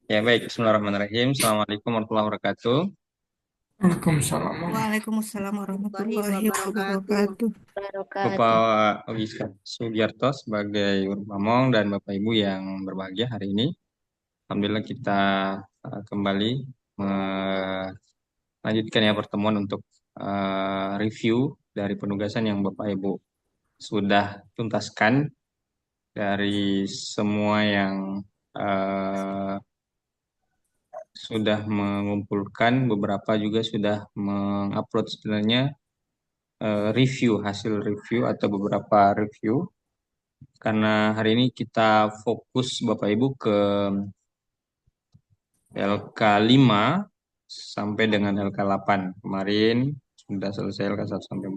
Ya baik, Bismillahirrahmanirrahim. Assalamualaikum warahmatullahi wabarakatuh. Waalaikumsalam. Waalaikumsalam warahmatullahi wabarakatuh. Bapak Ogi Sugiarto sebagai Urmamong dan Bapak Ibu yang berbahagia hari ini. Alhamdulillah kita kembali melanjutkan ya pertemuan untuk review dari penugasan yang Bapak Ibu sudah tuntaskan dari semua yang eh, sudah mengumpulkan, beberapa juga sudah mengupload sebenarnya review, hasil review atau beberapa review. Karena hari ini kita fokus Bapak Ibu ke LK5 sampai dengan LK8. Kemarin sudah selesai LK1 sampai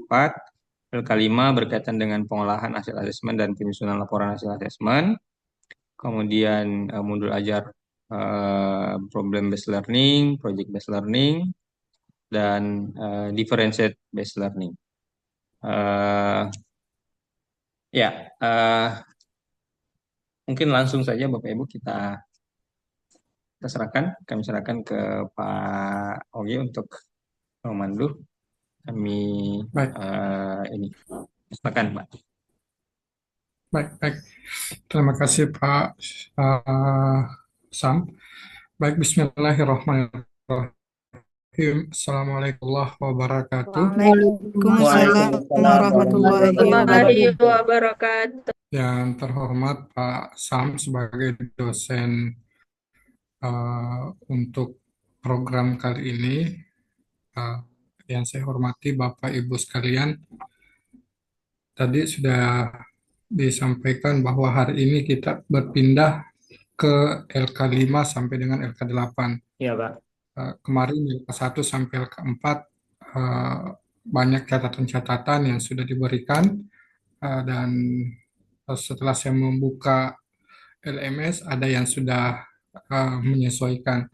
4. LK5 berkaitan dengan pengolahan hasil asesmen dan penyusunan laporan hasil asesmen. Kemudian modul ajar problem based learning, project based learning, dan differentiate based learning. Eh, ya, mungkin langsung saja Bapak Ibu kami serahkan ke Pak Ogi untuk memandu kami Baik, ini. Silakan Pak. baik, baik. Terima kasih Pak uh, Sam. Baik, Bismillahirrahmanirrahim. Assalamualaikum warahmatullahi wabarakatuh. Waalaikumsalam Waalaikumsalam warahmatullahi warahmatullahi wabarakatuh. wabarakatuh. Wabarakatuh. Yang terhormat Pak Sam sebagai dosen untuk program kali ini. Uh, yang saya hormati Bapak Ibu sekalian, tadi sudah disampaikan bahwa hari ini kita berpindah ke LK5 sampai dengan LK8. Iya Pak. Kemarin LK1 sampai LK4 eh, banyak catatan-catatan yang sudah diberikan, dan setelah saya membuka LMS ada yang sudah menyesuaikan.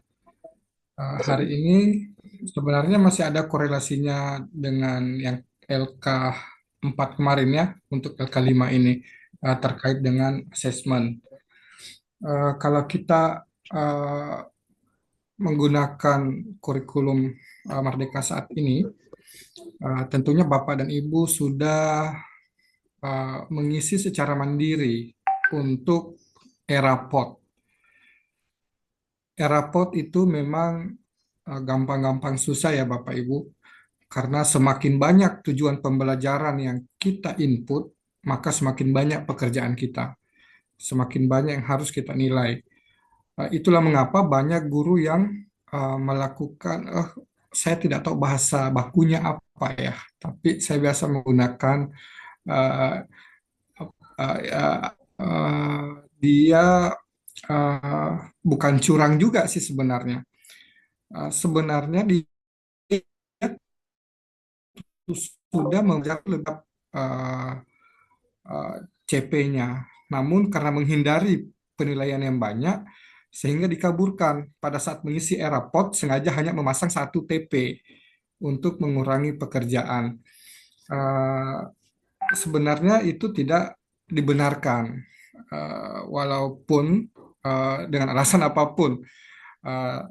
Hari ini sebenarnya masih ada korelasinya dengan yang LK4 kemarin ya, untuk LK5 ini terkait dengan asesmen. Kalau kita eh, menggunakan kurikulum Merdeka saat ini, tentunya Bapak dan Ibu sudah mengisi secara mandiri untuk era POT. Era POT itu memang gampang-gampang susah ya Bapak Ibu, karena semakin banyak tujuan pembelajaran yang kita input, maka semakin banyak pekerjaan kita, semakin banyak yang harus kita nilai. Itulah mengapa banyak guru yang melakukan, saya tidak tahu bahasa bakunya apa ya, tapi saya biasa menggunakan uh, uh, uh, dia bukan curang juga sih sebenarnya. Sebenarnya dia sudah mengejar lebih CP-nya. Namun karena menghindari penilaian yang banyak, sehingga dikaburkan pada saat mengisi era POT sengaja hanya memasang satu TP untuk mengurangi pekerjaan. Eh, Sebenarnya itu tidak dibenarkan, walaupun dengan alasan apapun. Eh,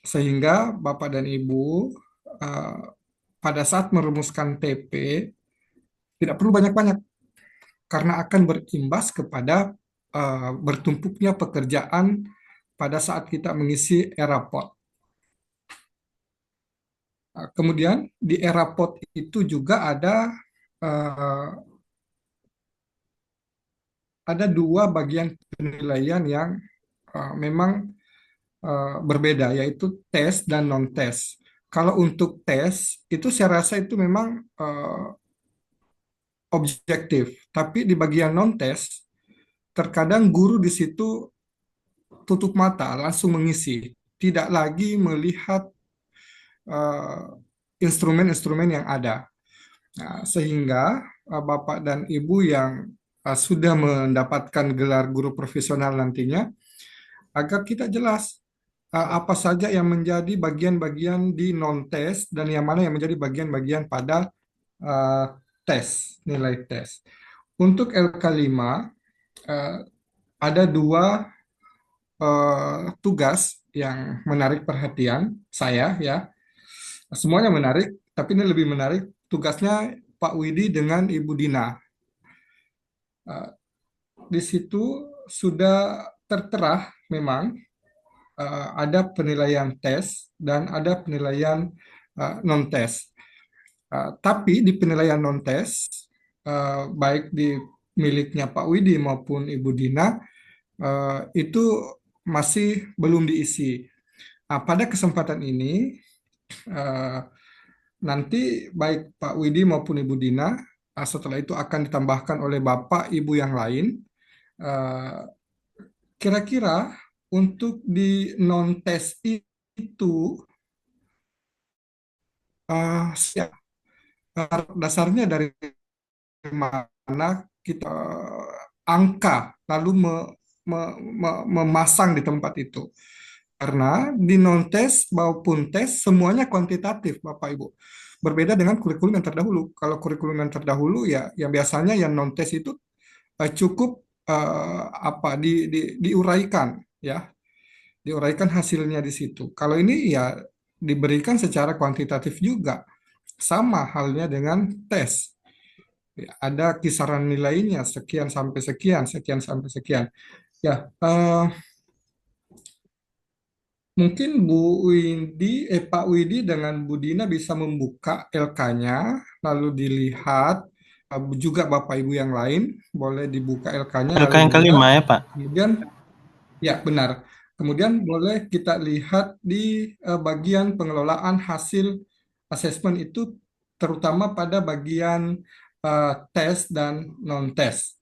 Sehingga Bapak dan Ibu eh, pada saat merumuskan TP tidak perlu banyak-banyak, karena akan berimbas kepada bertumpuknya pekerjaan pada saat kita mengisi era POT. Kemudian di era POT itu juga uh, ada dua bagian penilaian yang memang berbeda, yaitu tes dan non-tes. Kalau untuk tes itu saya rasa itu memang objektif, tapi di bagian non-tes terkadang guru di situ tutup mata langsung mengisi, tidak lagi melihat eh, instrumen-instrumen yang ada. Nah, sehingga Bapak dan Ibu yang sudah mendapatkan gelar guru profesional nantinya, agar kita jelas apa saja yang menjadi bagian-bagian di non-tes dan yang mana yang menjadi bagian-bagian pada uh, tes, nilai tes. Untuk LK5 ada dua tugas yang menarik perhatian saya ya. Semuanya menarik, tapi ini lebih menarik tugasnya Pak Widi dengan Ibu Dina. Eh, di situ sudah tertera memang ada penilaian tes dan ada penilaian non-tes. Tapi di penilaian non-tes, baik di miliknya Pak Widi maupun Ibu Dina, itu masih belum diisi. Pada kesempatan ini, eh, nanti baik Pak Widi maupun Ibu Dina, setelah itu akan ditambahkan oleh Bapak Ibu yang lain. Eh, Kira-kira untuk di non-tes itu, siap, dasarnya dari mana kita angka lalu memasang di tempat itu. Karena di non-tes maupun tes semuanya kuantitatif, Bapak Ibu. Berbeda dengan kurikulum yang terdahulu. Kalau kurikulum yang terdahulu ya yang biasanya yang non-tes itu cukup diuraikan ya, diuraikan hasilnya di situ. Kalau ini ya diberikan secara kuantitatif juga. Sama halnya dengan tes. Ya, ada kisaran nilainya sekian sampai sekian, sekian sampai sekian. Ya, mungkin Pak Widi dengan Bu Dina bisa membuka LK-nya, lalu dilihat. Juga Bapak Ibu yang lain boleh dibuka LK-nya LK lalu yang dilihat. kelima ya, Pak? Kemudian, ya benar. Kemudian boleh kita lihat di bagian pengelolaan hasil asesmen itu, terutama pada bagian tes dan non-tes.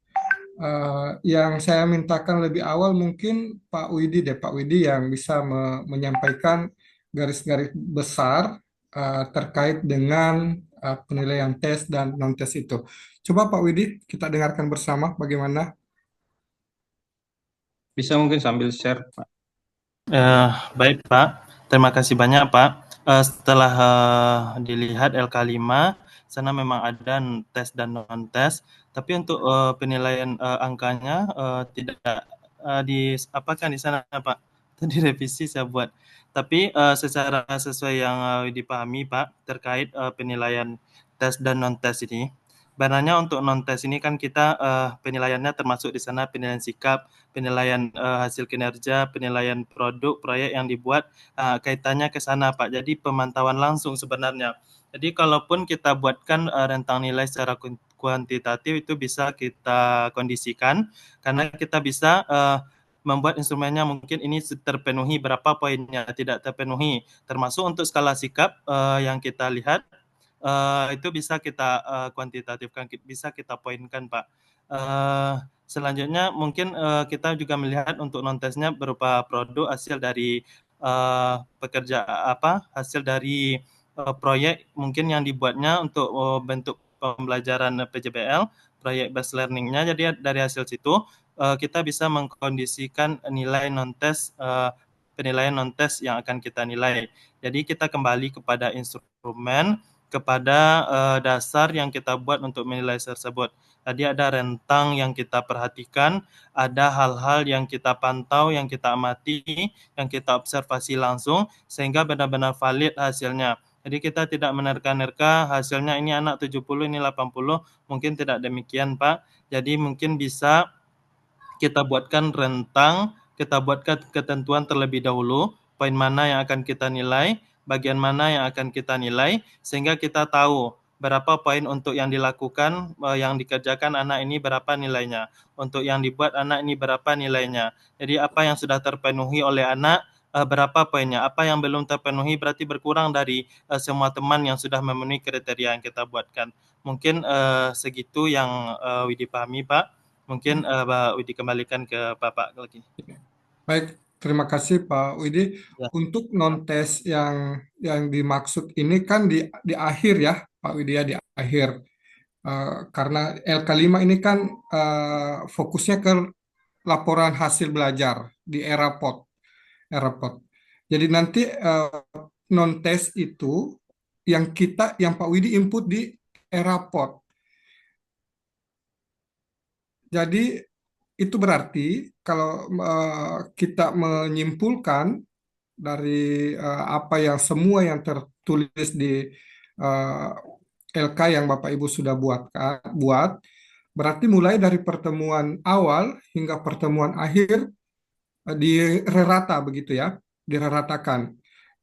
Yang saya mintakan lebih awal mungkin Pak Widi deh, Pak Widi yang bisa menyampaikan garis-garis besar terkait dengan penilaian tes dan non-tes itu. Coba Pak Widi, kita dengarkan bersama bagaimana. Bisa mungkin sambil share, Pak. Baik, Pak. Terima kasih banyak, Pak. Setelah dilihat LK5, sana memang ada tes dan non-tes, tapi untuk penilaian angkanya tidak diapakan di sana, Pak. Tadi revisi saya buat. Tapi secara sesuai yang dipahami, Pak, terkait penilaian tes dan non-tes ini, sebenarnya untuk non-tes ini kan kita penilaiannya termasuk di sana penilaian sikap, penilaian hasil kinerja, penilaian produk, proyek yang dibuat, kaitannya ke sana, Pak. Jadi pemantauan langsung sebenarnya. Jadi kalaupun kita buatkan rentang nilai secara kuantitatif itu bisa kita kondisikan, karena kita bisa membuat instrumennya mungkin ini terpenuhi berapa poinnya, tidak terpenuhi. Termasuk untuk skala sikap yang kita lihat, itu bisa kita kuantitatifkan, bisa kita poinkan, Pak. Selanjutnya mungkin kita juga melihat untuk non-tesnya berupa produk hasil dari hasil dari proyek mungkin yang dibuatnya untuk bentuk pembelajaran PJBL, proyek based learning-nya. Jadi dari hasil situ kita bisa mengkondisikan nilai non-tes, penilaian non-tes yang akan kita nilai. Jadi kita kembali kepada instrumen, kepada dasar yang kita buat untuk menilai tersebut. Tadi ada rentang yang kita perhatikan, ada hal-hal yang kita pantau, yang kita amati, yang kita observasi langsung, sehingga benar-benar valid hasilnya. Jadi kita tidak menerka-nerka hasilnya ini anak 70, ini 80, mungkin tidak demikian, Pak. Jadi mungkin bisa kita buatkan rentang, kita buatkan ketentuan terlebih dahulu, poin mana yang akan kita nilai, bagian mana yang akan kita nilai, sehingga kita tahu berapa poin untuk yang dilakukan, yang dikerjakan anak ini berapa nilainya, untuk yang dibuat anak ini berapa nilainya. Jadi apa yang sudah terpenuhi oleh anak, berapa poinnya, apa yang belum terpenuhi berarti berkurang dari semua teman yang sudah memenuhi kriteria yang kita buatkan. Mungkin segitu yang Widi pahami, Pak. Mungkin dikembalikan ke Bapak lagi. Baik, terima kasih Pak Widi. Ya. Untuk non-tes yang dimaksud ini kan di akhir ya, Pak Widi ya, di akhir. Karena LK5 ini kan fokusnya ke laporan hasil belajar di era POT. Jadi nanti non-tes itu yang Pak Widi input di era POT. Jadi itu berarti kalau kita menyimpulkan dari apa yang semua yang tertulis di eh, LK yang Bapak Ibu sudah buat, berarti mulai dari pertemuan awal hingga pertemuan akhir direrata begitu ya, direratakan.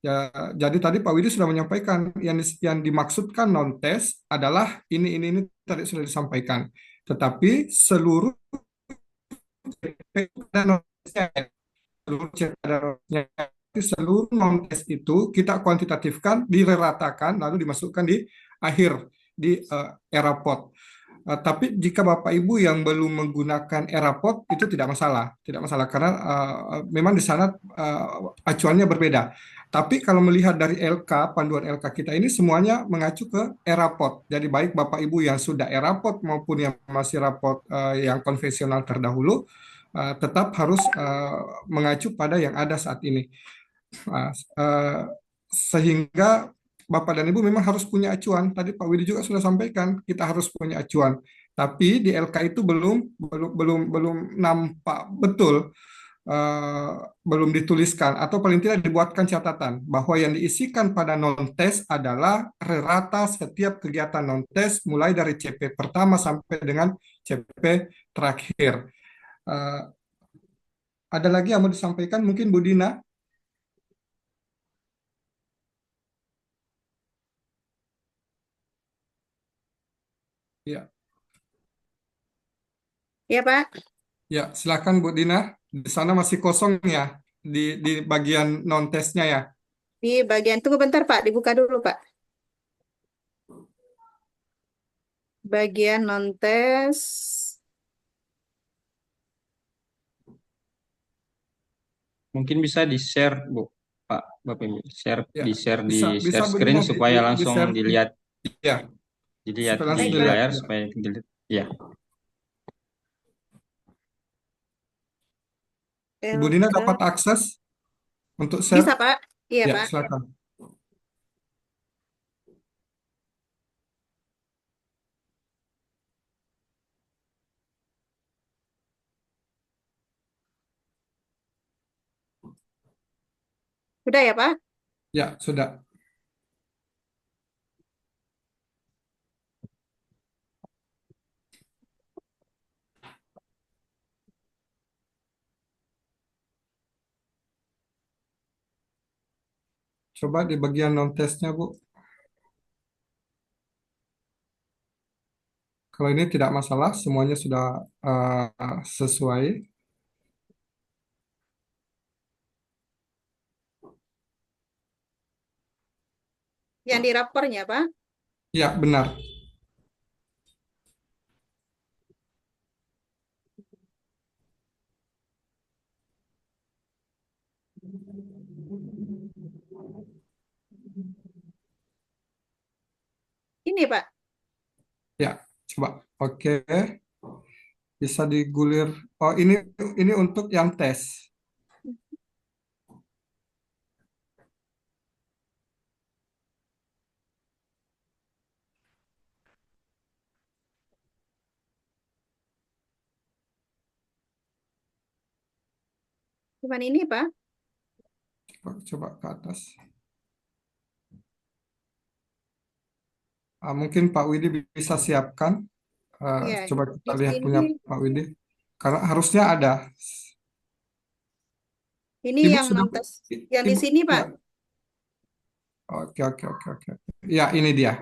Ya, jadi tadi Pak Widi sudah menyampaikan yang dimaksudkan non tes adalah ini tadi sudah disampaikan. Tetapi seluruh dan seluruh cederanya, seluruh non tes itu kita kuantitatifkan, diratakan, lalu dimasukkan di akhir di ERAPOT. Tapi jika Bapak Ibu yang belum menggunakan ERAPOT itu tidak masalah karena memang di sana acuannya berbeda. Tapi kalau melihat dari LK, panduan LK kita ini semuanya mengacu ke ERAPOT. Jadi baik Bapak Ibu yang sudah ERAPOT maupun yang masih rapot yang konvensional terdahulu, tetap harus mengacu pada yang ada saat ini. Nah, sehingga Bapak dan Ibu memang harus punya acuan. Tadi Pak Widi juga sudah sampaikan, kita harus punya acuan. Tapi di LK itu belum nampak betul, eh, belum dituliskan atau paling tidak dibuatkan catatan bahwa yang diisikan pada non-tes adalah rata setiap kegiatan non-tes mulai dari CP pertama sampai dengan CP terakhir. Eh, ada lagi yang mau disampaikan mungkin Bu Dina? Ya, Ya, Pak. ya, silakan Bu Dina. Di sana masih kosong ya di bagian non-tesnya ya. Di bagian, tunggu bentar, Pak. Dibuka dulu, Pak. Bagian non-tes. Mungkin bisa di-share, Bu. Pak, Bapak Ibu, share Ya, di-share di bisa bisa share Bu screen Dina supaya di langsung share. dilihat Ya, dilihat supaya di langsung Baik, dilihat. layar Ya. supaya dilihat. Ya. Bu Dina LK. dapat akses untuk Bisa, share? Pak. Iya, Ya, Pak. silakan. Sudah ya, Pak? Ya, sudah. Coba di bagian non-tesnya, Bu. Kalau ini tidak masalah, semuanya sudah sesuai. Yang di rapornya, Pak. Ya, benar. Ini, Pak. Ya, coba. Oke, bisa digulir. Oh, ini untuk yang tes. Cuman ini, Pak. Coba ke atas. Mungkin Pak Widi bisa siapkan. Ya, Coba kita di lihat punya sini. Pak Widi. Karena harusnya ada. Ini Ibu yang sudah, non-tes. Yang di Ibu, sini, Pak. ya. Oke, oke, oke, oke. Ya, ini dia.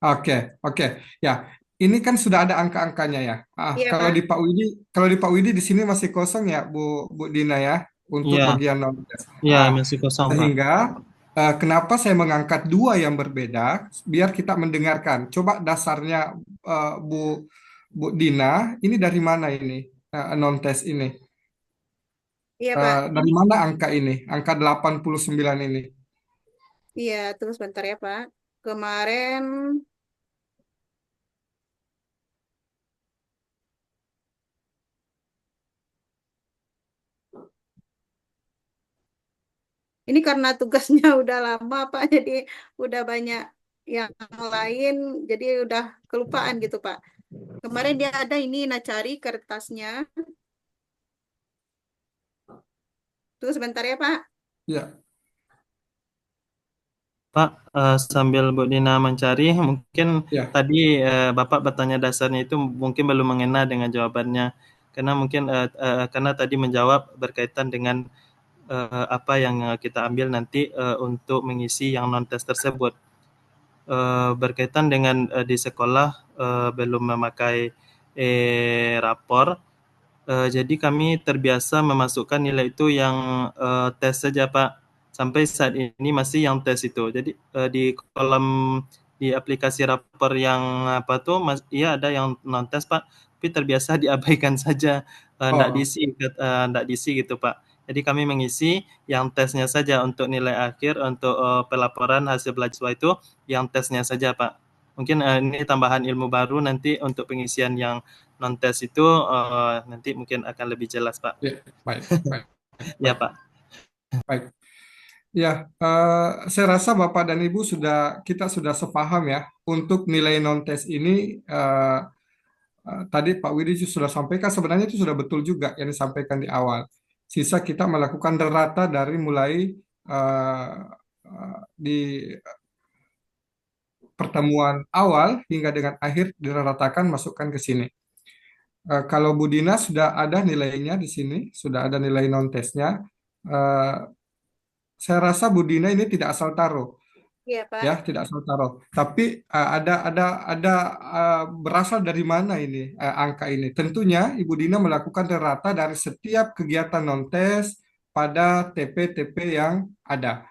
Oke, oke. Ya, ini kan sudah ada angka-angkanya ya. Iya, Kalau Pak. di Pak Widi, kalau di Pak Widi di sini masih kosong ya, Bu Dina ya, untuk Iya, bagian non tes. iya masih kosong, Pak. Sehingga kenapa saya mengangkat dua yang berbeda, biar kita mendengarkan. Coba dasarnya Bu Bu Dina, ini dari mana ini non tes ini? Iya, Pak. Dari mana angka ini? Angka 89 ini? Iya, tunggu sebentar ya, Pak. Kemarin, ini karena tugasnya udah lama, Pak. Jadi udah banyak yang lain, jadi udah kelupaan gitu, Pak. Kemarin dia ada ini, nah cari kertasnya. Tunggu sebentar ya, Pak. Ya, Pak, sambil Bu Dina mencari, mungkin ya. tadi Bapak bertanya dasarnya itu mungkin belum mengena dengan jawabannya. Karena mungkin karena tadi menjawab berkaitan dengan apa yang kita ambil nanti untuk mengisi yang non-tes tersebut. Berkaitan dengan di sekolah belum memakai rapor, jadi kami terbiasa memasukkan nilai itu yang tes saja, Pak. Sampai saat ini masih yang tes itu. Jadi di kolom di aplikasi rapor yang apa tuh, iya ada yang non tes, Pak. Tapi terbiasa diabaikan saja, Oh, ndak diisi gitu, Pak. Jadi kami mengisi yang tesnya saja untuk nilai akhir untuk pelaporan hasil belajar itu yang tesnya saja, Pak. Mungkin ini tambahan ilmu baru nanti untuk pengisian yang non tes itu nanti mungkin akan lebih jelas, Pak. ya, baik, baik, Ya, baik, Pak. baik. Ya, saya rasa Bapak dan Ibu kita sudah sepaham ya untuk nilai non-tes ini. Tadi Pak Widi sudah sampaikan, sebenarnya itu sudah betul juga yang disampaikan di awal. Sisa kita melakukan derata dari mulai eh, di pertemuan awal hingga dengan akhir diratakan masukkan ke sini. Kalau Bu Dina sudah ada nilainya di sini, sudah ada nilai non-tesnya. Eh, saya rasa Bu Dina ini tidak asal taruh. Iya, Pak. Ya, tidak asal taruh. Tapi ada berasal dari mana ini angka ini? Tentunya Ibu Dina melakukan rata dari setiap kegiatan non-tes pada TP-TP yang ada.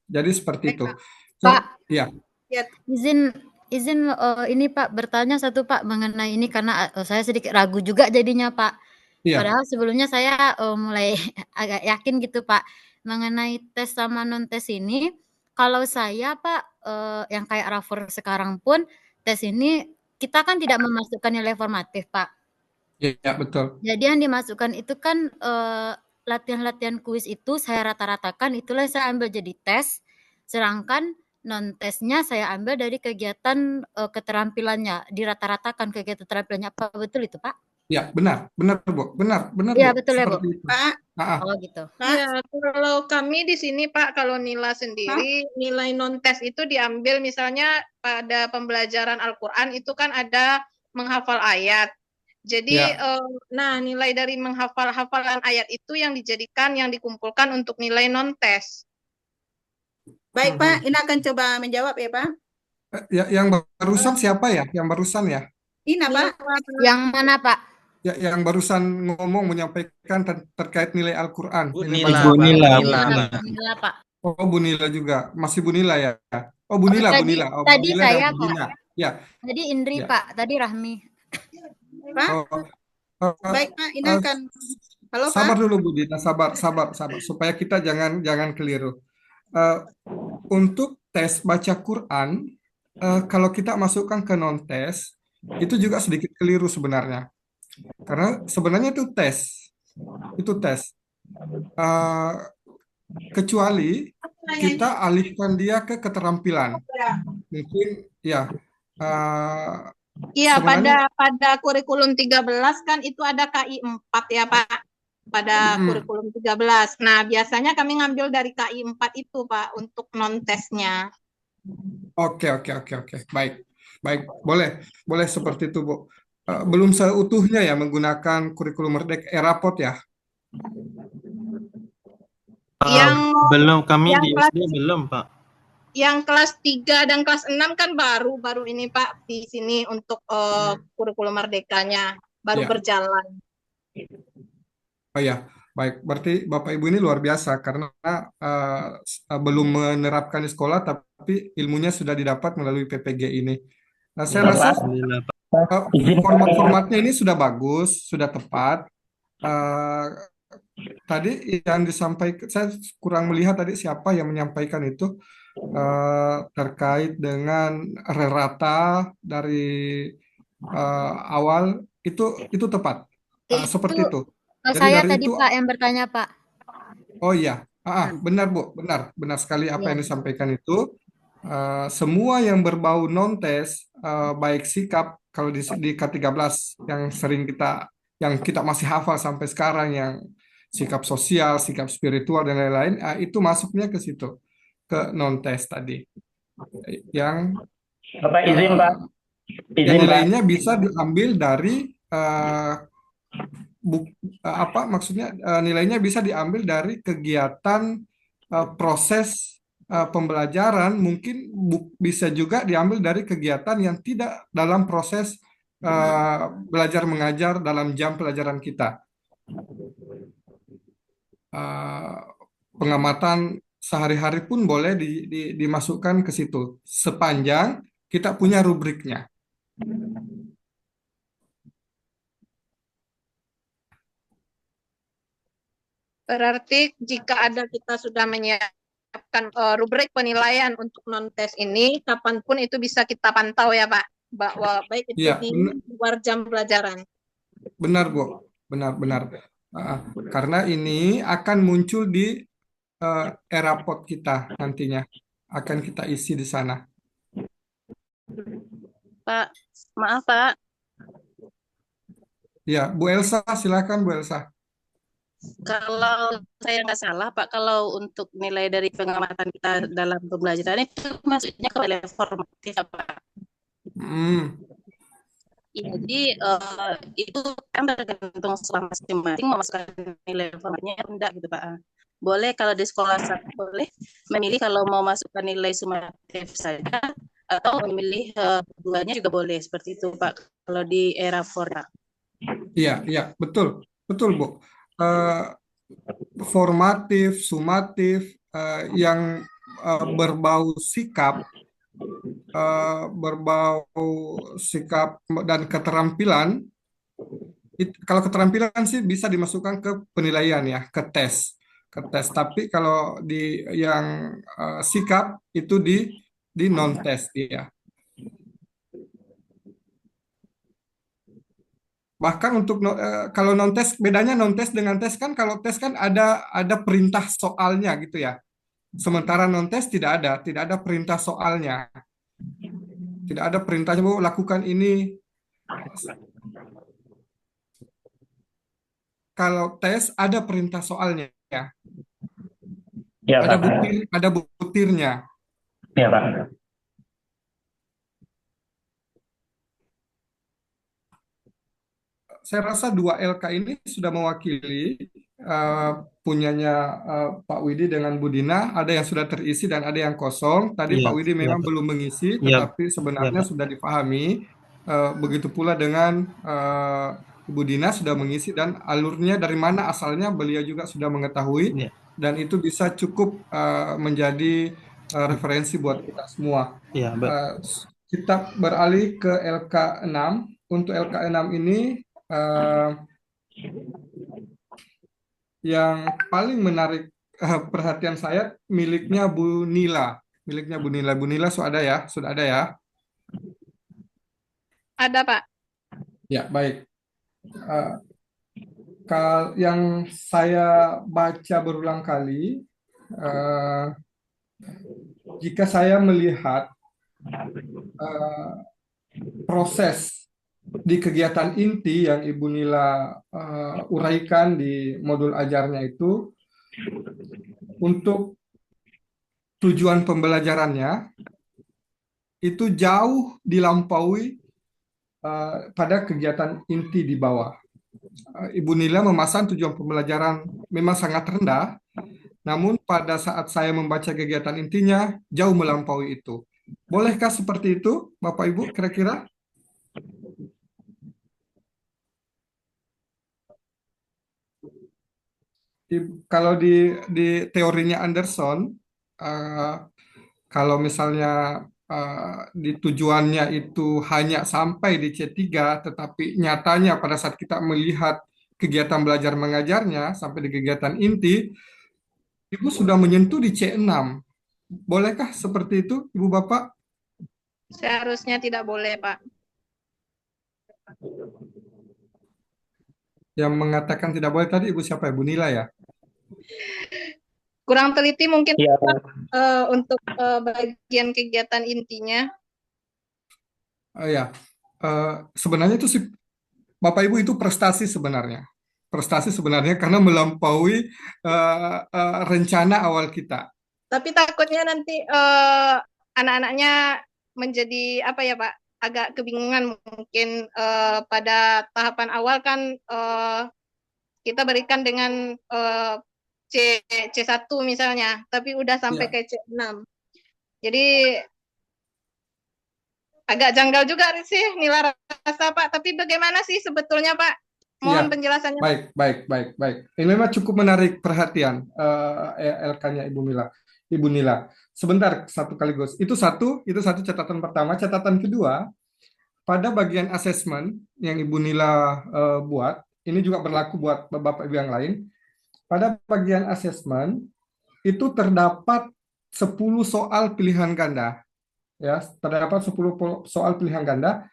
Jadi seperti Baik, itu. Pak. Pak, Ya, Ya, izin izin ini Pak bertanya satu Pak mengenai ini karena saya sedikit ragu juga jadinya Pak. iya, Padahal sebelumnya saya mulai agak yakin gitu Pak mengenai tes sama non tes ini. Kalau saya Pak yang kayak Rafor sekarang pun tes ini kita kan tidak memasukkan nilai formatif Pak. ya, betul. Jadi yang dimasukkan itu kan latihan-latihan kuis itu saya rata-ratakan itulah yang saya ambil jadi tes. Sedangkan non tesnya saya ambil dari kegiatan keterampilannya, dirata-ratakan kegiatan keterampilannya. Apa betul itu, Pak? Ya, benar, benar, Bu. Benar, benar, Iya, Bu. betul ya, Bu. Seperti itu. Pak. Ah, Oh, gitu. Pak. Ya, kalau kami di sini Pak, kalau Nila Hah? sendiri, nilai non-tes itu diambil misalnya pada pembelajaran Al-Quran itu kan ada menghafal ayat. Jadi, ya. nah nilai dari hafalan ayat itu yang dijadikan, yang dikumpulkan untuk nilai non-tes. Baik, Pak. Ini akan coba menjawab ya, Pak. Yang barusan siapa ya? Yang barusan ya? Ina, Pak. Yang mana, Pak? Ya, yang barusan ngomong menyampaikan terkait nilai Al-Quran. Bu Nilai Nila, baca Pak. Nila, Bu Nila. Nila, Pak. Oh, Bu Nila juga. Masih Bu Nila ya? Oh, Bu Oh, Nila, Bu tadi Nila. Oh, Bu tadi Nila dan saya, Bu Pak. Dina. Ya. Tadi Indri, Ya. Pak. Tadi Rahmi. Pak. Oh, eh, Baik, Pak. Ini eh, akan. Halo, Pak. sabar dulu Bu Dina, sabar, sabar, sabar, supaya kita jangan keliru. Eh, untuk tes baca Quran, kalau kita masukkan ke non-tes, itu juga sedikit keliru sebenarnya. Karena sebenarnya itu tes. Eh, kecuali kita alihkan dia ke keterampilan. Mungkin ya. eh, Iya, sebenarnya pada kurikulum 13 kan itu ada KI 4 ya, Pak. Pada kurikulum 13. Nah, biasanya kami ngambil dari KI 4 itu, Pak, untuk non-tesnya. Oke, baik, baik, boleh seperti itu, Bu. Belum seutuhnya ya menggunakan kurikulum Merdeka Rapot ya. Yang belum, kami yang di kelas- SD belum, Pak. Yang kelas 3 dan kelas 6 kan baru ini, Pak, di sini untuk kurikulum merdekanya baru Ya. berjalan. Oh ya, baik. Berarti Bapak Ibu ini luar biasa karena belum menerapkan di sekolah, tapi ilmunya sudah didapat melalui PPG ini. Nah, saya rasa Alhamdulillah, Pak. format-formatnya ini sudah bagus, sudah tepat. Tadi yang disampaikan, saya kurang melihat tadi siapa yang menyampaikan itu terkait dengan rata dari awal itu tepat. Seperti itu. Jadi Saya dari tadi itu, Pak yang bertanya, Pak. oh iya, benar Bu, benar sekali apa Iya. yang disampaikan itu. Semua yang berbau non-tes, baik sikap kalau di K13 yang sering yang kita masih hafal sampai sekarang, yang sikap sosial, sikap spiritual dan lain-lain, itu masuknya ke situ, ke non-tes tadi, yang Bapak izin Pak, yang izin Pak. nilainya bisa diambil dari apa maksudnya, nilainya bisa diambil dari kegiatan proses pembelajaran, mungkin bisa juga diambil dari kegiatan yang tidak dalam proses belajar mengajar dalam jam pelajaran kita. Pengamatan sehari-hari pun boleh dimasukkan ke situ, sepanjang kita punya rubriknya. Berarti jika ada kita sudah menyiapkan rubrik penilaian untuk non-tes ini, kapanpun itu bisa kita pantau ya Pak, bahwa baik itu Iya, di luar jam pelajaran. benar Bu, benar. Karena ini akan muncul di ERAPOD kita nantinya, akan kita isi di sana. Pak, maaf Pak, Ya, Bu Elsa, silakan Bu Elsa. kalau saya nggak salah Pak, kalau untuk nilai dari pengamatan kita dalam pembelajaran itu maksudnya ke nilai formatif ya, Pak. Ya, jadi itu kan tergantung sekolah masing-masing memasukkan nilai formatnya enggak gitu Pak. Boleh kalau di sekolah saya boleh memilih kalau mau masukkan nilai sumatif saja atau memilih keduanya juga boleh seperti itu Pak. Kalau di era Pak. Iya, betul Bu. Formatif, sumatif, yang berbau sikap, dan keterampilan. Kalau keterampilan sih bisa dimasukkan ke penilaian ya, ke tes. Tapi kalau di yang sikap itu di non tes dia. Bahkan untuk kalau non tes, bedanya non tes dengan tes kan, kalau tes kan ada perintah soalnya gitu ya. Sementara non tes tidak ada perintah soalnya. Tidak ada perintahnya, Bu, lakukan ini. Kalau tes ada perintah soalnya. Ya, ada Pak. ada butirnya. Ya, Pak. Saya rasa 2 LK ini sudah mewakili punyanya Pak Widi dengan Bu Dina. Ada yang sudah terisi dan ada yang kosong. Tadi Iya, Pak Widi memang Pak. belum mengisi, Iya, tetapi sebenarnya Pak. sudah dipahami. Begitu pula dengan Bu Dina sudah mengisi, dan alurnya dari mana asalnya beliau juga sudah mengetahui. Iya. Dan itu bisa cukup menjadi referensi buat kita semua. Iya, Kita beralih ke LK 6. Untuk LK 6 ini yang paling menarik perhatian saya miliknya Bu Nila. Bu Nila sudah ada ya? Ada Pak. Ya, baik. Yang saya baca berulang kali, jika saya melihat proses di kegiatan inti yang Ibu Nila uraikan di modul ajarnya itu, untuk tujuan pembelajarannya itu jauh dilampaui pada kegiatan inti di bawah. Ibu Nila memasang tujuan pembelajaran memang sangat rendah, namun pada saat saya membaca kegiatan intinya jauh melampaui itu. Bolehkah seperti itu, Bapak Ibu, kira-kira? Kalau di teorinya Anderson, kalau misalnya di tujuannya itu hanya sampai di C3, tetapi nyatanya pada saat kita melihat kegiatan belajar mengajarnya sampai di kegiatan inti, Ibu sudah menyentuh di C6. Bolehkah seperti itu, Ibu Bapak? Seharusnya tidak boleh, Pak. Yang mengatakan tidak boleh tadi Ibu siapa? Ibu Nila ya? Kurang teliti mungkin Ya, Pak, untuk bagian kegiatan intinya. Ya, sebenarnya itu sih Bapak Ibu itu prestasi sebenarnya. prestasi sebenarnya karena melampaui rencana awal kita. Tapi takutnya nanti anak-anaknya menjadi apa ya Pak, agak kebingungan mungkin pada tahapan awal kan kita berikan dengan C1 misalnya, tapi udah sampai Ya, ke C6. Jadi agak janggal juga sih nilai rasa Pak, tapi bagaimana sih sebetulnya Pak? Mohon ya, penjelasannya. baik. Ini memang cukup menarik perhatian LK-nya Ibu Nila. Sebentar, satu kaligus. Itu satu catatan pertama. Catatan kedua, pada bagian asesmen yang Ibu Nila buat, ini juga berlaku buat Bapak Ibu yang lain. Pada bagian asesmen itu terdapat 10 soal pilihan ganda. Ya, terdapat 10 soal pilihan ganda.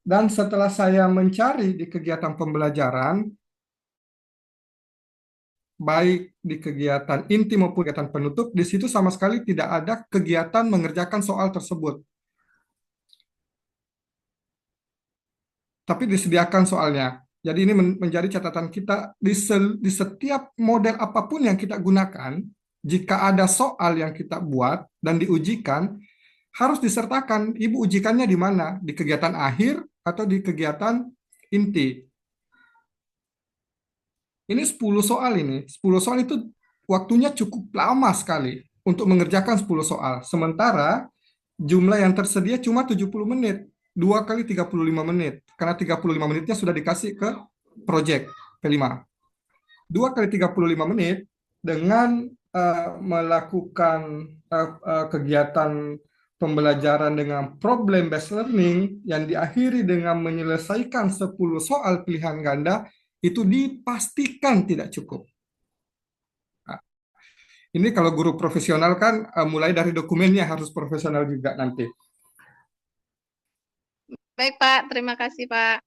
Dan setelah saya mencari di kegiatan pembelajaran, baik di kegiatan inti maupun kegiatan penutup, di situ sama sekali tidak ada kegiatan mengerjakan soal tersebut. Tapi disediakan soalnya. Jadi ini menjadi catatan kita di setiap model apapun yang kita gunakan, jika ada soal yang kita buat dan diujikan, harus disertakan, Ibu ujikannya di mana? Di kegiatan akhir atau di kegiatan inti? Ini 10 soal ini. 10 soal itu waktunya cukup lama sekali untuk mengerjakan 10 soal. Sementara jumlah yang tersedia cuma 70 menit. 2 kali 35 menit. Karena 35 menitnya sudah dikasih ke project P5. 2 kali 35 menit dengan melakukan kegiatan pembelajaran dengan problem based learning yang diakhiri dengan menyelesaikan 10 soal pilihan ganda itu dipastikan tidak cukup. Nah, ini kalau guru profesional kan mulai dari dokumennya harus profesional juga nanti. Baik Pak, terima kasih Pak.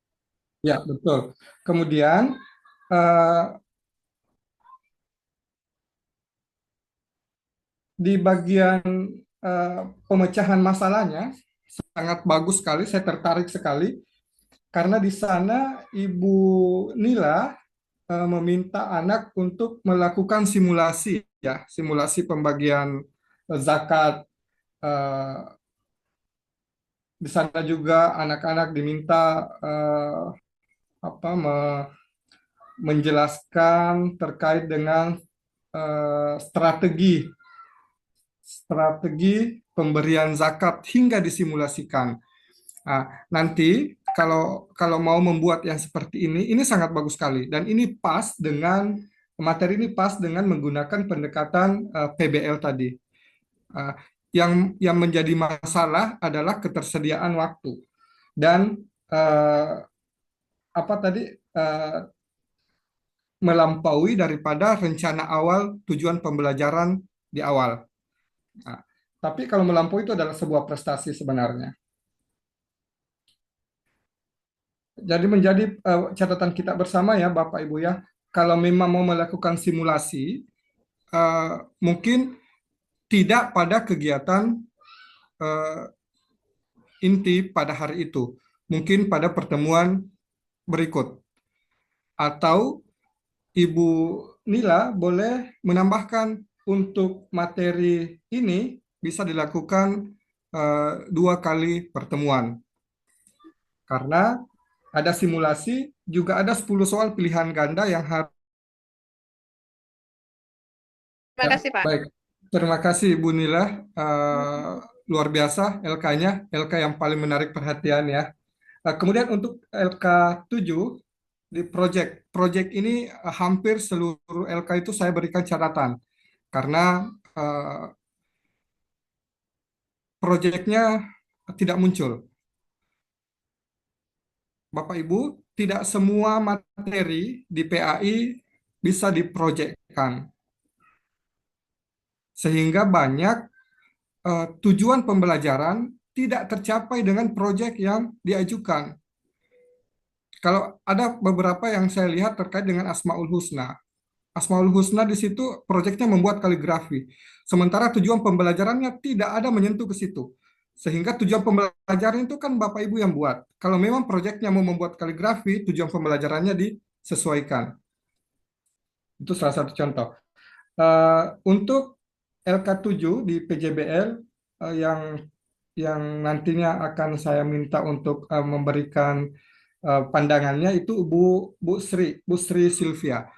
Ya, betul. Kemudian di bagian pemecahan masalahnya sangat bagus sekali, saya tertarik sekali karena di sana Ibu Nila meminta anak untuk melakukan simulasi ya, simulasi pembagian zakat. Di sana juga anak-anak diminta menjelaskan terkait dengan strategi pemberian zakat hingga disimulasikan. Nah, nanti kalau mau membuat yang seperti ini sangat bagus sekali dan ini pas dengan materi ini pas dengan menggunakan pendekatan PBL tadi. Yang menjadi masalah adalah ketersediaan waktu dan melampaui daripada rencana awal tujuan pembelajaran di awal. Nah, tapi kalau melampaui itu adalah sebuah prestasi sebenarnya. Jadi menjadi catatan kita bersama ya Bapak Ibu ya, kalau memang mau melakukan simulasi, mungkin tidak pada kegiatan inti pada hari itu, mungkin pada pertemuan berikut. Atau Ibu Nila boleh menambahkan untuk materi ini bisa dilakukan 2 kali pertemuan. Karena ada simulasi, juga ada 10 soal pilihan ganda yang harus. Terima kasih Pak. Baik, terima kasih Ibu Nila. Luar biasa LK-nya, LK yang paling menarik perhatian ya. Kemudian untuk LK7 di project ini hampir seluruh LK itu saya berikan catatan karena projectnya tidak muncul. Bapak Ibu, tidak semua materi di PAI bisa diprojekkan. Sehingga banyak tujuan pembelajaran tidak tercapai dengan proyek yang diajukan. Kalau ada beberapa yang saya lihat terkait dengan Asmaul Husna. Asmaul Husna di situ proyeknya membuat kaligrafi. Sementara tujuan pembelajarannya tidak ada menyentuh ke situ. Sehingga tujuan pembelajaran itu kan Bapak Ibu yang buat. Kalau memang proyeknya mau membuat kaligrafi, tujuan pembelajarannya disesuaikan. Itu salah satu contoh. Untuk LK7 di PJBL yang nantinya akan saya minta untuk memberikan pandangannya itu Bu Sri Sylvia.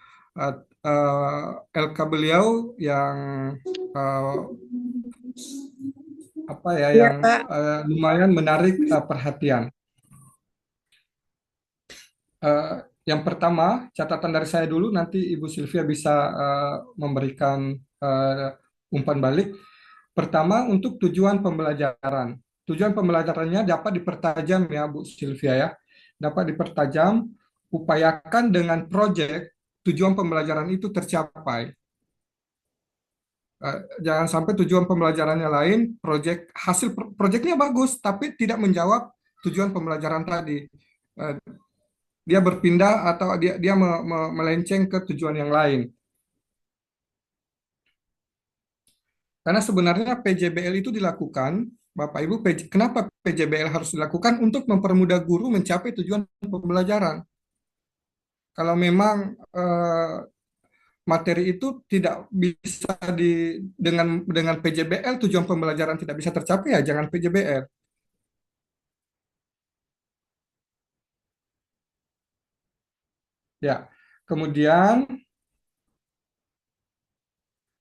Uh, LK beliau yang uh, apa ya Iya, yang Pak. lumayan menarik perhatian. Yang pertama, catatan dari saya dulu, nanti Ibu Sylvia bisa memberikan umpan balik. Pertama, untuk tujuan pembelajaran. Tujuan pembelajarannya dapat dipertajam ya, Bu Sylvia ya. Dapat dipertajam, upayakan dengan proyek tujuan pembelajaran itu tercapai. Jangan sampai tujuan pembelajarannya lain, hasil proyeknya bagus, tapi tidak menjawab tujuan pembelajaran tadi. Dia berpindah atau dia melenceng ke tujuan yang lain. Karena sebenarnya PJBL itu dilakukan, Bapak Ibu, kenapa PJBL harus dilakukan? Untuk mempermudah guru mencapai tujuan pembelajaran. Kalau memang materi itu tidak bisa dengan PJBL, tujuan pembelajaran tidak bisa tercapai, ya jangan PJBL. Ya, kemudian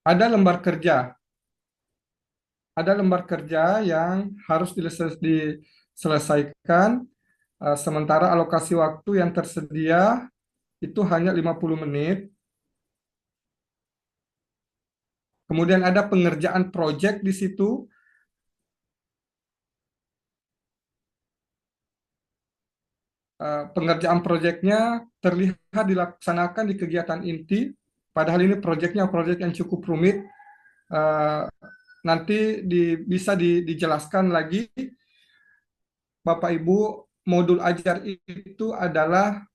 ada lembar kerja. Ada lembar kerja yang harus diselesaikan, sementara alokasi waktu yang tersedia itu hanya 50 menit. Kemudian ada pengerjaan proyek di situ. Pengerjaan proyeknya terlihat dilaksanakan di kegiatan inti, padahal ini proyek yang cukup rumit. Nanti bisa dijelaskan lagi, Bapak Ibu, modul ajar itu adalah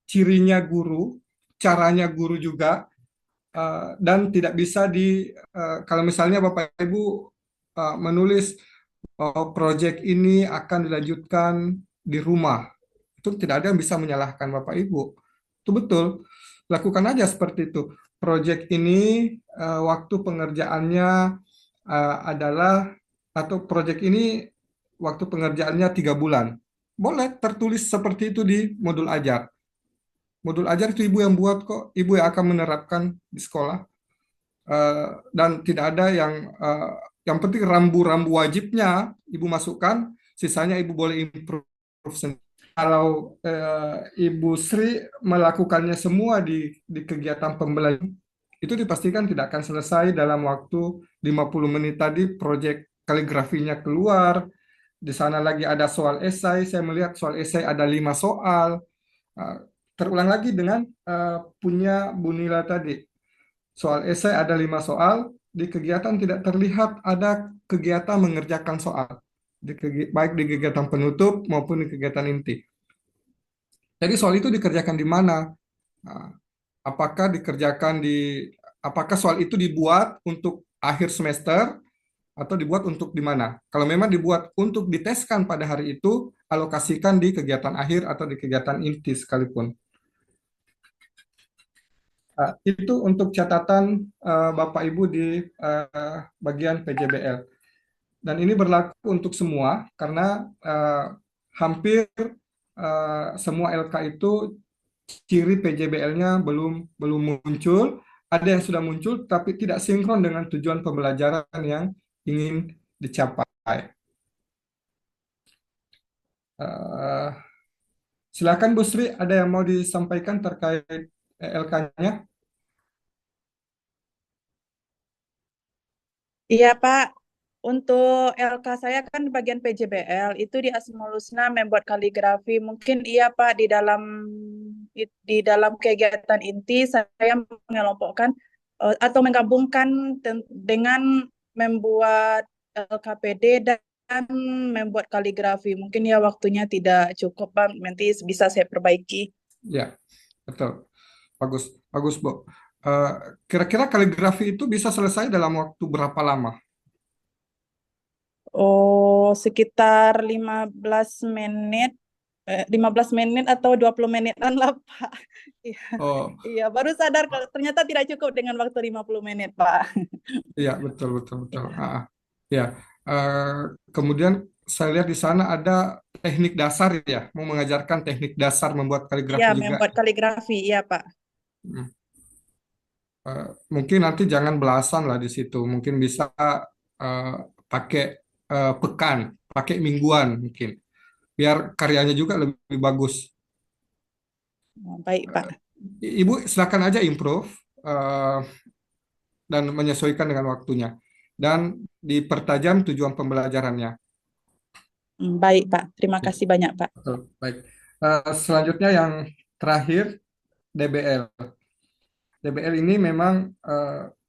cirinya guru, caranya guru juga, dan tidak bisa kalau misalnya Bapak Ibu menulis proyek ini akan dilanjutkan di rumah, itu tidak ada yang bisa menyalahkan Bapak Ibu. Itu betul, lakukan aja seperti itu. Proyek ini waktu pengerjaannya atau proyek ini waktu pengerjaannya 3 bulan. Boleh tertulis seperti itu di modul ajar. Modul ajar itu Ibu yang buat kok, Ibu yang akan menerapkan di sekolah. Dan tidak ada yang penting rambu-rambu wajibnya Ibu masukkan, sisanya Ibu boleh improve sendiri. Kalau Ibu Sri melakukannya semua di kegiatan pembelajaran, itu dipastikan tidak akan selesai dalam waktu 50 menit tadi. Proyek kaligrafinya keluar, di sana lagi ada soal esai, saya melihat soal esai ada 5 soal. Terulang lagi dengan punya Bu Nila tadi. Soal esai ada 5 soal, di kegiatan tidak terlihat ada kegiatan mengerjakan soal, baik di kegiatan penutup maupun di kegiatan inti. Jadi soal itu dikerjakan di mana? Apakah soal itu dibuat untuk akhir semester atau dibuat untuk di mana? Kalau memang dibuat untuk diteskan pada hari itu, alokasikan di kegiatan akhir atau di kegiatan inti sekalipun. Itu untuk catatan Bapak Ibu di bagian PJBL. Dan ini berlaku untuk semua karena hampir semua LK itu ciri PJBL-nya belum muncul. Ada yang sudah muncul tapi tidak sinkron dengan tujuan pembelajaran yang ingin dicapai. Silakan Bu Sri, ada yang mau disampaikan terkait LK-nya? Iya, Pak. Untuk LK saya kan bagian PJBL, itu di Asmaul-Husna membuat kaligrafi. Mungkin iya, Pak, di dalam kegiatan inti saya mengelompokkan atau menggabungkan dengan membuat LKPD dan membuat kaligrafi. Mungkin ya waktunya tidak cukup, Pak. Nanti bisa saya perbaiki. Ya, betul. Bagus, bagus, Bu. Kira-kira kaligrafi itu bisa selesai dalam waktu berapa lama? Oh, sekitar 15 menit 15 menit atau 20 menitan lah, Pak. Iya, Oh, iya, baru sadar kalau ternyata tidak cukup dengan waktu 50 menit, Pak. iya betul betul betul. Ya, kemudian saya lihat di sana ada teknik dasar ya, mau mengajarkan teknik dasar membuat kaligrafi Iya, juga. membuat kaligrafi, iya, Pak. Hmm. Mungkin nanti jangan belasan lah di situ, mungkin bisa pakai pekan, pakai mingguan mungkin, biar karyanya juga lebih bagus. Baik, Pak. Ibu silakan aja improve dan menyesuaikan dengan waktunya, dan dipertajam tujuan pembelajarannya. Baik, Pak. Terima Ya, kasih banyak, Pak. betul. Baik. Selanjutnya yang terakhir DBL. DBL ini memang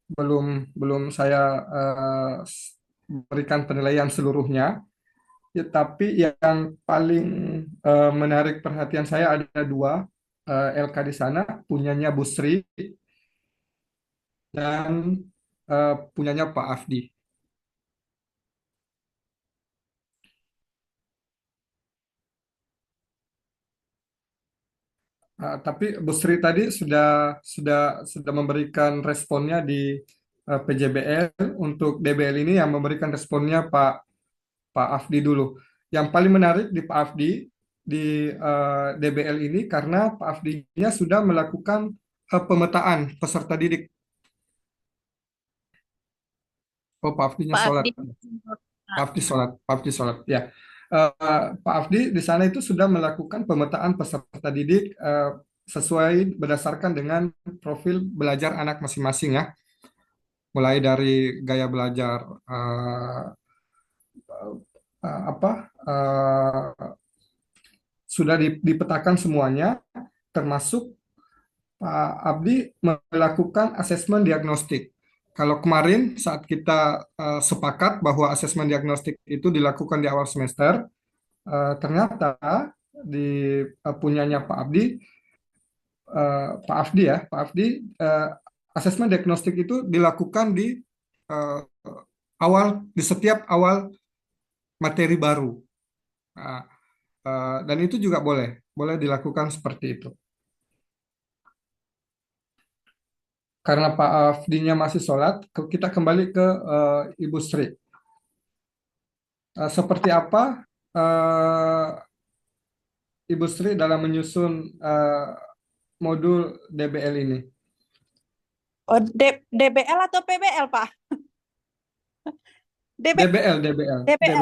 belum belum saya berikan penilaian seluruhnya, ya, tapi yang paling menarik perhatian saya ada dua LK di sana, punyanya Bu Sri dan punyanya Pak Afdi. Tapi Bu Sri tadi sudah memberikan responnya di PJBL. Untuk DBL ini yang memberikan responnya Pak Afdi dulu. Yang paling menarik di Pak Afdi di DBL ini karena Pak Afdinya sudah melakukan pemetaan peserta didik. Oh, Pak Afdinya Pak sholat. Afdi. Pak Afdi sholat. Ya, Pak Afdi di sana itu sudah melakukan pemetaan peserta didik sesuai berdasarkan dengan profil belajar anak masing-masing ya, mulai dari gaya belajar apa sudah dipetakan semuanya, termasuk Pak Abdi melakukan asesmen diagnostik. Kalau kemarin saat kita sepakat bahwa asesmen diagnostik itu dilakukan di awal semester, ternyata di punyanya Pak Abdi, Pak Afdi ya, Pak Afdi, asesmen diagnostik itu dilakukan di setiap awal materi baru. Nah, dan itu juga boleh dilakukan seperti itu. Karena Pak Afdinya masih sholat, kita kembali ke Ibu Sri. Seperti apa Ibu Sri dalam menyusun modul DBL ini? Oh, DBL atau PBL, Pak? DBL.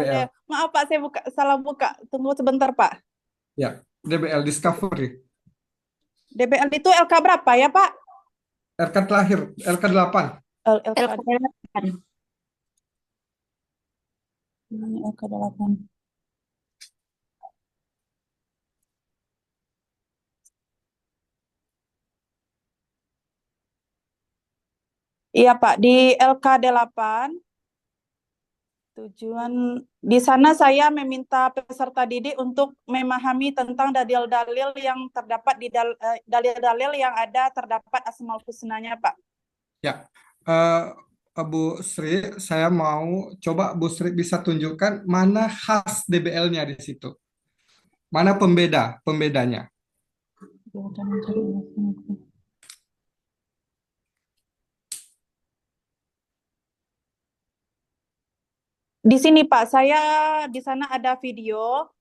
Ya. Maaf, Pak, saya salah buka. Tunggu sebentar, Pak. Ya, DBL Discovery. DBL itu LK berapa ya, Pak? LK terakhir, LK 8. LK 8. LK 8. Iya, Pak, di LK 8 tujuan di sana saya meminta peserta didik untuk memahami tentang dalil-dalil yang terdapat di dalil-dalil yang ada terdapat Asmaul Husnanya, Pak. Ya, Bu Sri, saya mau coba Bu Sri bisa tunjukkan mana khas DBL-nya di situ. Mana pembedanya? Di sini, Pak, saya di sana ada video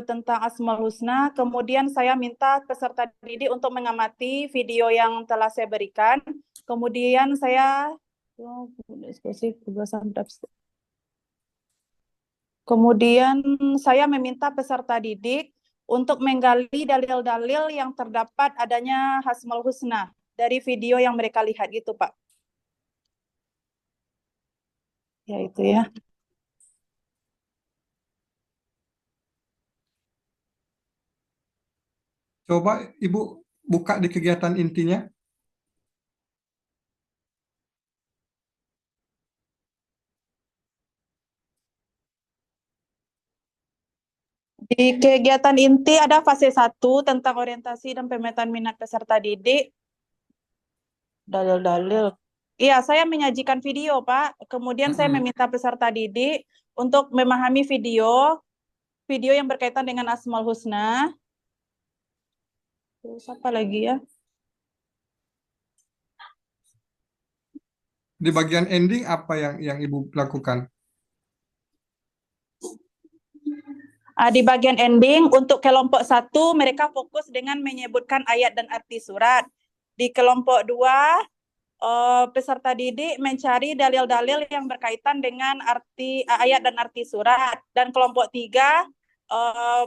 tentang Asmaul Husna, kemudian saya minta peserta didik untuk mengamati video yang telah saya berikan, kemudian saya meminta peserta didik untuk menggali dalil-dalil yang terdapat adanya Asmaul Husna dari video yang mereka lihat gitu, Pak. Ya, itu ya. Coba Ibu buka di kegiatan intinya. Di kegiatan inti ada fase 1 tentang orientasi dan pemetaan minat peserta didik. Dalil-dalil. Iya, saya menyajikan video, Pak. Kemudian saya meminta peserta didik untuk memahami video. video yang berkaitan dengan Asmaul Husna. Terus apa lagi ya? Di bagian ending apa yang Ibu lakukan? Di bagian ending, untuk kelompok 1, mereka fokus dengan menyebutkan ayat dan arti surat. Di kelompok 2, peserta didik mencari dalil-dalil yang berkaitan dengan arti ayat dan arti surat. Dan kelompok 3,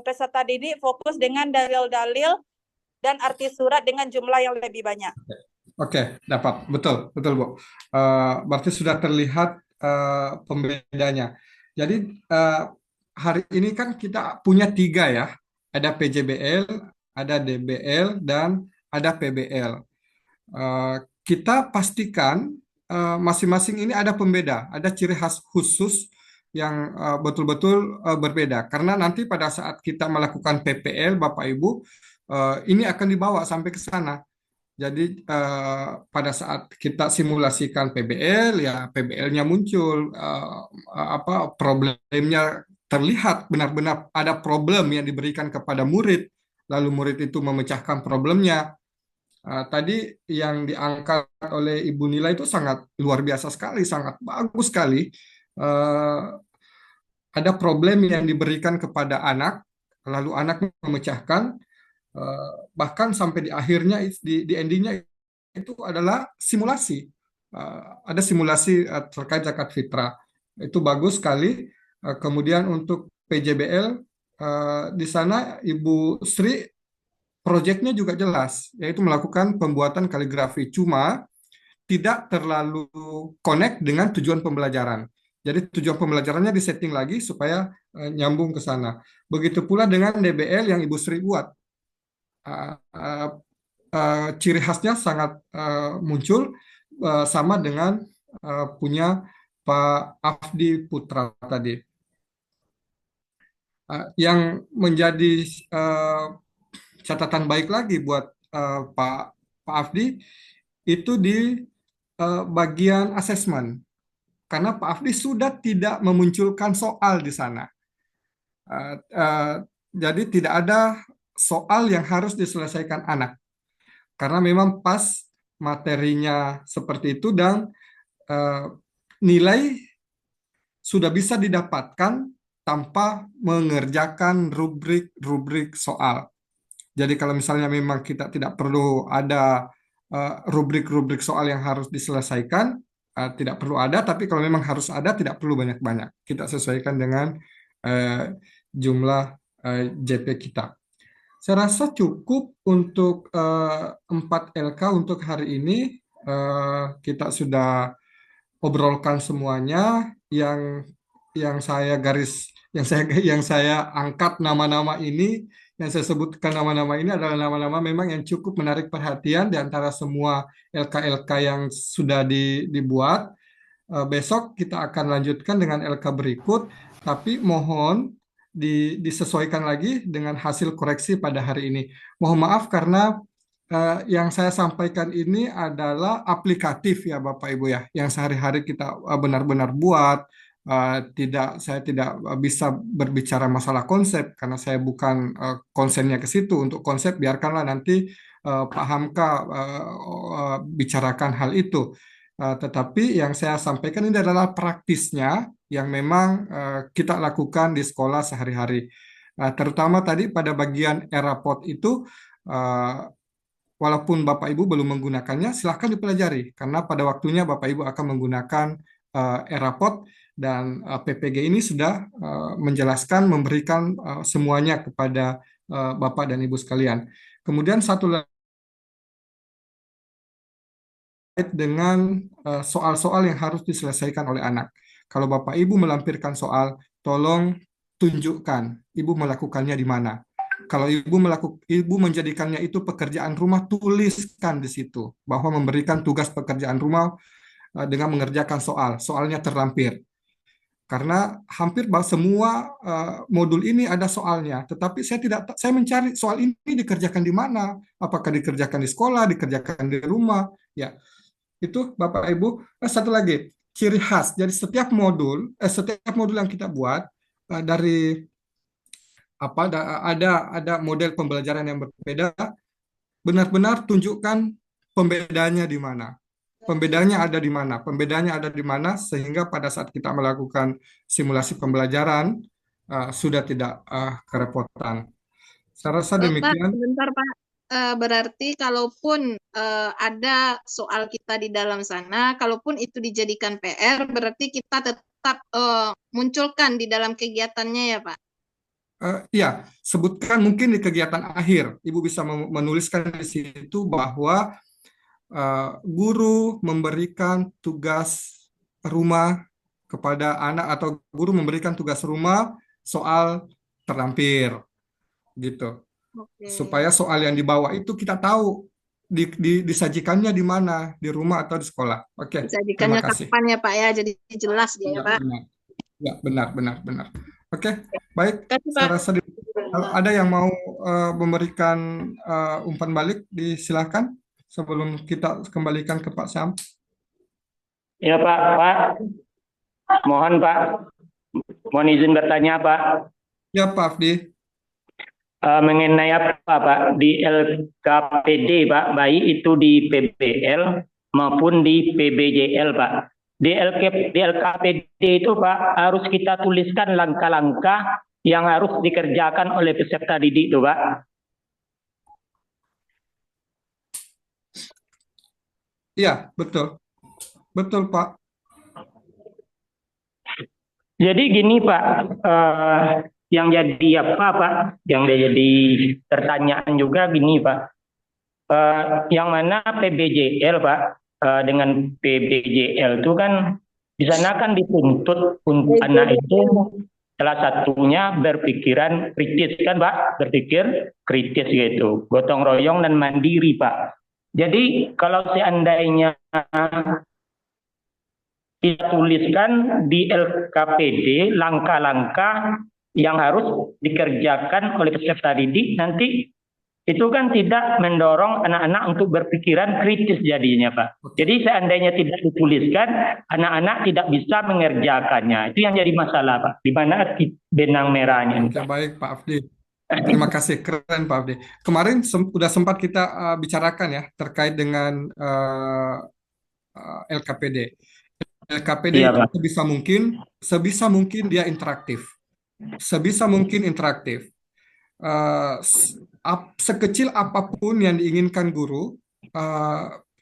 peserta didik fokus dengan dalil-dalil dan arti surat dengan jumlah yang lebih banyak. Oke, dapat. Betul, Bu. Berarti sudah terlihat pembedanya. Jadi hari ini kan kita punya 3 ya. Ada PJBL, ada DBL, dan ada PBL. Kita pastikan masing-masing ini ada pembeda, ada ciri khas khusus yang betul-betul berbeda. Karena nanti pada saat kita melakukan PPL, Bapak Ibu, ini akan dibawa sampai ke sana. Jadi pada saat kita simulasikan PBL, ya PBL-nya muncul, problemnya terlihat benar-benar ada problem yang diberikan kepada murid, lalu murid itu memecahkan problemnya. Tadi yang diangkat oleh Ibu Nila itu sangat luar biasa sekali, sangat bagus sekali. Ada problem yang diberikan kepada anak, lalu anak memecahkan. Bahkan sampai di akhirnya di endingnya itu adalah simulasi, ada simulasi terkait zakat fitrah, itu bagus sekali. Kemudian untuk PJBL di sana Ibu Sri proyeknya juga jelas, yaitu melakukan pembuatan kaligrafi, cuma tidak terlalu connect dengan tujuan pembelajaran. Jadi tujuan pembelajarannya disetting lagi supaya nyambung ke sana. Begitu pula dengan DBL yang Ibu Sri buat. Ciri khasnya sangat muncul, sama dengan punya Pak Afdi Putra tadi. Yang menjadi catatan baik lagi buat Pak Afdi itu di bagian asesmen, karena Pak Afdi sudah tidak memunculkan soal di sana. Jadi tidak ada soal yang harus diselesaikan anak, karena memang pas materinya seperti itu dan nilai sudah bisa didapatkan tanpa mengerjakan rubrik soal. Jadi kalau misalnya memang kita tidak perlu ada rubrik soal yang harus diselesaikan, tidak perlu ada, tapi kalau memang harus ada, tidak perlu banyak-banyak. Kita sesuaikan dengan jumlah JP kita. Saya rasa cukup untuk 4 LK untuk hari ini. Kita sudah obrolkan semuanya. Yang saya angkat nama-nama ini, yang saya sebutkan nama-nama ini adalah nama-nama memang yang cukup menarik perhatian di antara semua LK-LK yang sudah dibuat. Besok kita akan lanjutkan dengan LK berikut, tapi mohon disesuaikan lagi dengan hasil koreksi pada hari ini. Mohon maaf karena yang saya sampaikan ini adalah aplikatif ya Bapak Ibu ya, yang sehari-hari kita benar-benar buat. Saya tidak bisa berbicara masalah konsep karena saya bukan konsennya ke situ. Untuk konsep biarkanlah nanti Pak Hamka bicarakan hal itu. Tetapi yang saya sampaikan ini adalah praktisnya yang memang kita lakukan di sekolah sehari-hari. Terutama tadi pada bagian ERAPOD itu, walaupun Bapak Ibu belum menggunakannya, silahkan dipelajari. Karena pada waktunya Bapak Ibu akan menggunakan ERAPOD dan PPG ini sudah menjelaskan, memberikan semuanya kepada Bapak dan Ibu sekalian. Kemudian satu lagi dengan soal-soal yang harus diselesaikan oleh anak. Kalau Bapak Ibu melampirkan soal, tolong tunjukkan Ibu melakukannya di mana. Kalau Ibu menjadikannya itu pekerjaan rumah, tuliskan di situ bahwa memberikan tugas pekerjaan rumah dengan mengerjakan soalnya terlampir. Karena hampir semua modul ini ada soalnya, tetapi saya mencari soal ini dikerjakan di mana? Apakah dikerjakan di sekolah, dikerjakan di rumah? Ya, itu Bapak Ibu. Satu lagi, ciri khas. Jadi setiap modul yang kita buat dari ada model pembelajaran yang berbeda, benar-benar tunjukkan pembedanya di mana. Pembedanya ada di mana? Pembedanya ada di mana sehingga pada saat kita melakukan simulasi pembelajaran sudah tidak kerepotan. Saya rasa Pak, demikian. sebentar Pak. Berarti kalaupun ada soal kita di dalam sana, kalaupun itu dijadikan PR, berarti kita tetap munculkan di dalam kegiatannya ya Pak? Ya, sebutkan mungkin di kegiatan akhir. Ibu bisa menuliskan di situ bahwa guru memberikan tugas rumah kepada anak atau guru memberikan tugas rumah soal terlampir gitu. Supaya soal yang dibawa itu kita tahu disajikannya di mana, di rumah atau di sekolah. Oke, terima Disajikannya kasih. kapan ya Pak ya? Jadi jelas dia ya Pak. Benar. Oke, baik. Terima kasih, Saya Pak. rasa ada yang mau memberikan umpan balik, disilahkan sebelum kita kembalikan ke Pak Syam. Ya Pak. Mohon Pak. Mohon izin bertanya Pak. Ya Pak Afdi. Mengenai apa Pak? Di LKPD Pak, baik itu di PBL maupun di PBJL Pak. Di LKPD itu Pak, harus kita tuliskan langkah-langkah yang harus dikerjakan oleh peserta didik itu Pak. Iya, betul. Betul Pak. Jadi gini Pak, yang jadi apa Pak? Yang jadi pertanyaan juga gini Pak. Yang mana PBJL Pak dengan PBJL itu kan di sana kan dituntut untuk anak itu salah satunya berpikiran kritis kan Pak, berpikir kritis gitu, gotong royong dan mandiri Pak. Jadi kalau seandainya kita tuliskan di LKPD langkah-langkah yang harus dikerjakan oleh peserta didik, nanti itu kan tidak mendorong anak-anak untuk berpikiran kritis jadinya Pak. Jadi seandainya tidak dituliskan, anak-anak tidak bisa mengerjakannya. Itu yang jadi masalah Pak. Di mana benang merahnya. Oke, baik Pak Afdi. Terima kasih, keren Pak Afdi. Kemarin sudah sempat kita bicarakan ya terkait dengan LKPD. LKPD Iya, itu sebisa mungkin dia interaktif. Sebisa mungkin interaktif. Sekecil apapun yang diinginkan guru,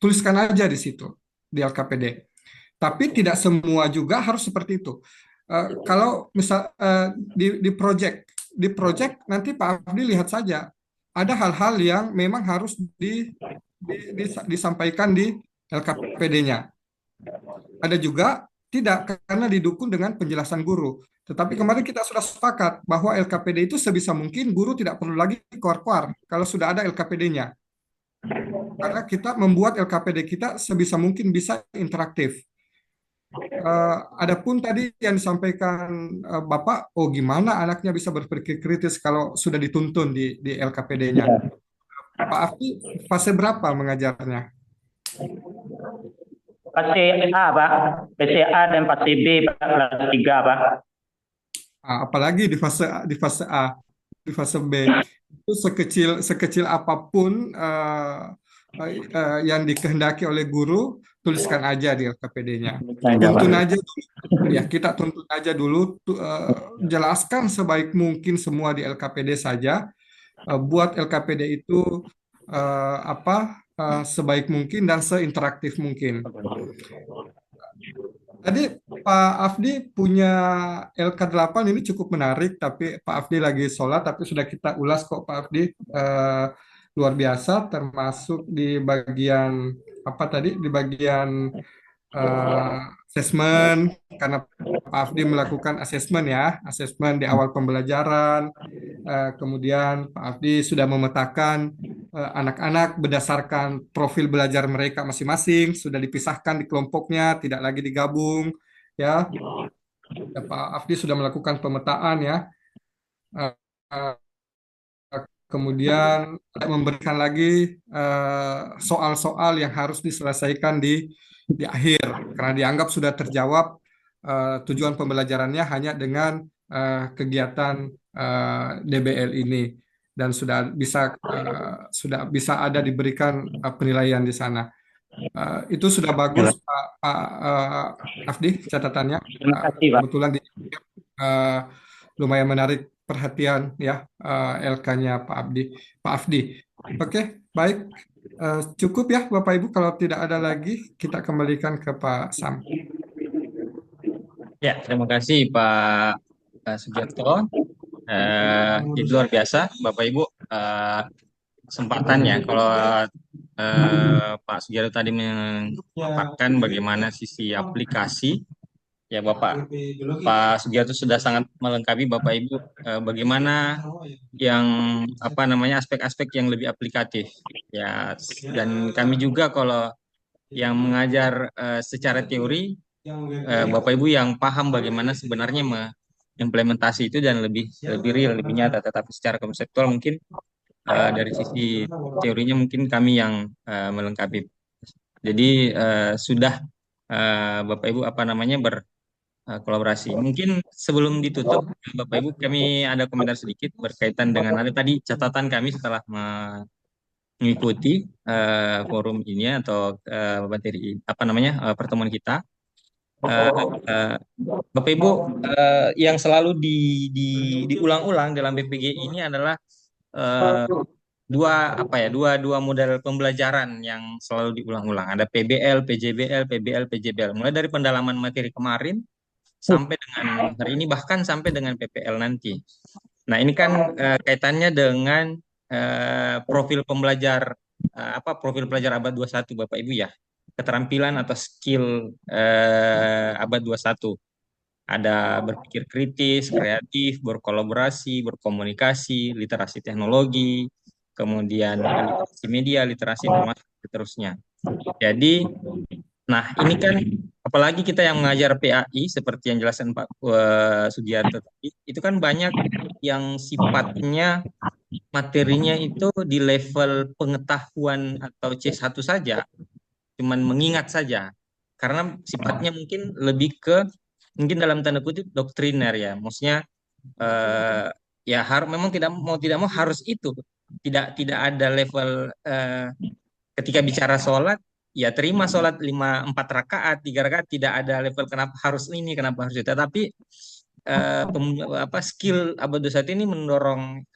tuliskan aja di situ di LKPD. Tapi tidak semua juga harus seperti itu. Kalau misal di project nanti Pak Afdi lihat saja ada hal-hal yang memang harus disampaikan di LKPD-nya. Ada juga tidak karena didukung dengan penjelasan guru. Tetapi kemarin kita sudah sepakat bahwa LKPD itu sebisa mungkin guru tidak perlu lagi keluar-keluar kalau sudah ada LKPD-nya. Karena kita membuat LKPD kita sebisa mungkin bisa interaktif. Adapun tadi yang disampaikan Bapak, gimana anaknya bisa berpikir kritis kalau sudah dituntun di LKPD-nya? Pak Afdi, fase berapa mengajarnya? Fase A Pak, fase A dan fase B Pak, kelas 3 Pak. Apalagi di fase A, di fase B itu sekecil apapun yang dikehendaki oleh guru, tuliskan aja di LKPD-nya. Tuntun aja dulu. Ya, kita tuntun aja dulu, jelaskan sebaik mungkin semua di LKPD saja. Buat LKPD itu sebaik mungkin dan seinteraktif mungkin. Tadi Pak Afdi punya LK8 ini cukup menarik, tapi Pak Afdi lagi sholat, tapi sudah kita ulas kok Pak Afdi. Luar biasa, termasuk di bagian apa tadi, di bagian asesmen, karena Pak Afdi melakukan asesmen di awal pembelajaran. Kemudian Pak Afdi sudah memetakan anak-anak berdasarkan profil belajar mereka masing-masing, sudah dipisahkan di kelompoknya, tidak lagi digabung, ya. Pak Afdi sudah melakukan pemetaan ya. Kemudian memberikan lagi soal-soal yang harus diselesaikan di akhir, karena dianggap sudah terjawab tujuan pembelajarannya hanya dengan kegiatan DBL ini dan sudah bisa ada diberikan penilaian di sana. Itu sudah bagus Pak Afdi catatannya. Terima kasih, Pak. Kebetulan lumayan menarik perhatian ya LK-nya Pak Afdi. Oke, baik. Cukup ya Bapak Ibu, kalau tidak ada lagi kita kembalikan ke Pak Sam. Ya, terima kasih Pak Sugiarto. Itu luar biasa, Bapak Ibu, kesempatannya. Kalau Pak Sugiarto tadi memaparkan bagaimana sisi aplikasi, ya Pak Sugiarto sudah sangat melengkapi Bapak Ibu bagaimana yang aspek-aspek yang lebih aplikatif. Ya, dan kami juga kalau yang mengajar secara teori, Bapak Ibu yang paham bagaimana sebenarnya implementasi itu dan lebih real, lebih nyata. Tetapi secara konseptual mungkin dari sisi teorinya mungkin kami yang melengkapi. Jadi sudah Bapak Ibu berkolaborasi. Mungkin sebelum ditutup, Bapak Ibu kami ada komentar sedikit berkaitan dengan ada tadi catatan kami setelah mengikuti forum ini atau materi pertemuan kita. Bapak Ibu, yang selalu diulang-ulang dalam BPG ini adalah dua model pembelajaran yang selalu diulang-ulang. Ada PBL, PJBL, PBL, PJBL. Mulai dari pendalaman materi kemarin sampai dengan hari ini, bahkan sampai dengan PPL nanti. Nah, ini kan kaitannya dengan profil pembelajar profil pelajar abad 21 Bapak Ibu ya. Keterampilan atau skill abad 21. Ada berpikir kritis, kreatif, berkolaborasi, berkomunikasi, literasi teknologi, kemudian literasi media, literasi informasi, dan seterusnya. Jadi, nah ini kan apalagi kita yang mengajar PAI seperti yang jelaskan Pak Sugiarto tadi, itu kan banyak yang sifatnya materinya itu di level pengetahuan atau C1 saja, cuman mengingat saja, karena sifatnya mungkin lebih ke dalam tanda kutip doktriner ya, maksudnya ya memang tidak mau harus itu, tidak ada level ketika bicara sholat ya terima sholat 4 rakaat 3 rakaat, tidak ada level kenapa harus ini kenapa harus itu, tapi skill abad 21 ini mendorong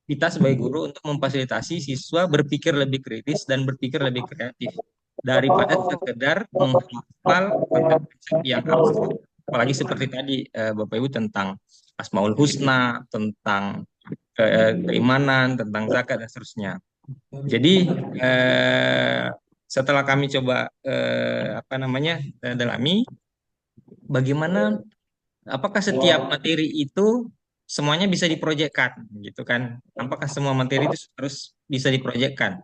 kita sebagai guru untuk memfasilitasi siswa berpikir lebih kritis dan berpikir lebih kreatif daripada sekedar menghafal konsep yang abstrak. Apalagi seperti tadi Bapak Ibu tentang Asmaul Husna, tentang keimanan, tentang zakat dan seterusnya. Jadi setelah kami coba dalami bagaimana apakah setiap materi itu semuanya bisa diproyekkan gitu kan? Apakah semua materi itu harus bisa diproyekkan?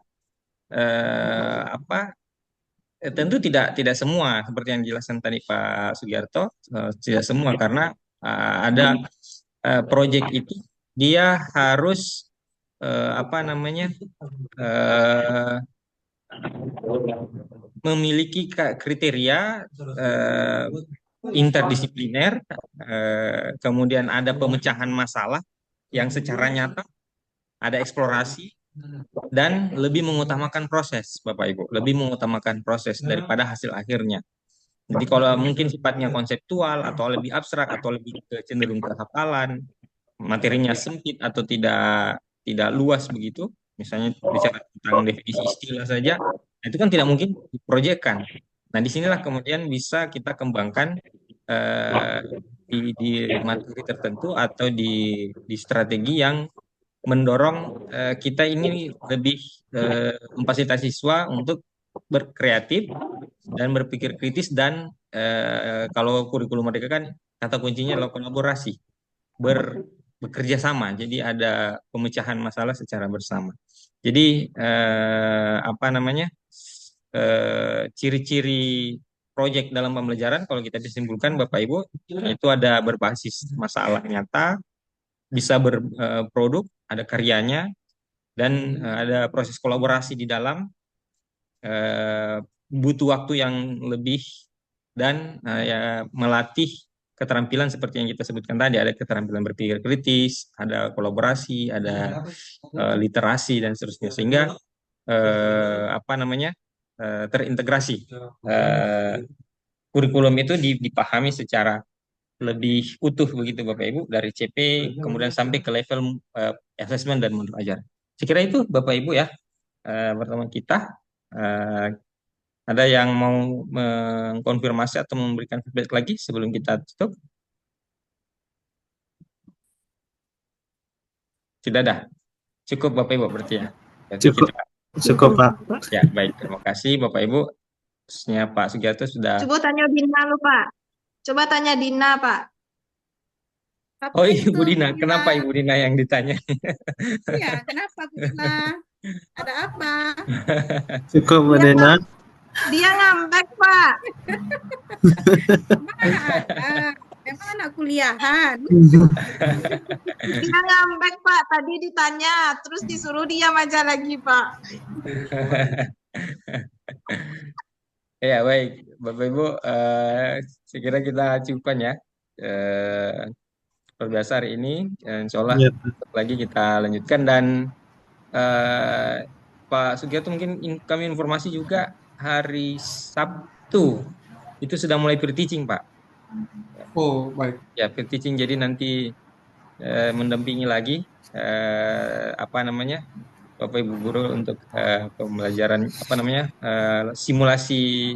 Tentu tidak semua seperti yang dijelaskan tadi Pak Sugiarto, tidak semua karena ada proyek itu dia harus memiliki kriteria interdisipliner, kemudian ada pemecahan masalah yang secara nyata, ada eksplorasi, dan lebih mengutamakan proses, Bapak Ibu, lebih mengutamakan proses daripada hasil akhirnya. Jadi kalau mungkin sifatnya konseptual atau lebih abstrak atau lebih cenderung kehafalan, materinya sempit atau tidak luas begitu, misalnya bicara tentang definisi istilah saja, itu kan tidak mungkin diproyekkan. Nah, disinilah kemudian bisa kita kembangkan di materi tertentu atau di strategi yang mendorong kita ini lebih memfasilitasi siswa untuk berkreatif dan berpikir kritis dan kalau kurikulum Merdeka kan kata kuncinya adalah kolaborasi, bekerja sama. Jadi ada pemecahan masalah secara bersama. Jadi ciri-ciri proyek dalam pembelajaran kalau kita disimpulkan Bapak Ibu itu ada berbasis masalah nyata, bisa berproduk, ada karyanya, dan ada proses kolaborasi di dalam, butuh waktu yang lebih dan ya melatih keterampilan seperti yang kita sebutkan tadi, ada keterampilan berpikir kritis, ada kolaborasi, ada literasi dan seterusnya, sehingga terintegrasi, kurikulum itu dipahami secara lebih utuh begitu Bapak Ibu, dari CP kemudian sampai ke level assessment dan modul ajar. Sekira itu Bapak Ibu ya, pertemuan kita. Ada yang mau mengkonfirmasi atau memberikan feedback lagi sebelum kita tutup? Sudah dah. Cukup Bapak Ibu berarti ya. Berarti Cukup Pak. Ya, baik. Terima kasih Bapak Ibu. Khususnya Pak Sugiarto sudah. Coba tanya Dina lu, Pak. Coba tanya Dina, Pak. Oh, Ibu Dina. Kenapa Ibu Dina yang ditanya? Iya, kenapa Bu Dina? Ada apa? Cukup Bu Dina. Dia ngambek, Pak. Memang anak kuliahan. Dia ngambek, Pak. Tadi ditanya, terus disuruh diam aja lagi, Pak. Ya, baik. Bapak Ibu, saya kira kita cukupkan ya. Luar biasa hari ini. Insya Allah lagi kita lanjutkan. Dan Pak Sugiarto mungkin kami informasi juga hari Sabtu itu sudah mulai pre-teaching Pak. Oh, baik. Ya, pre-teaching, jadi nanti mendampingi lagi Bapak Ibu guru untuk pembelajaran simulasi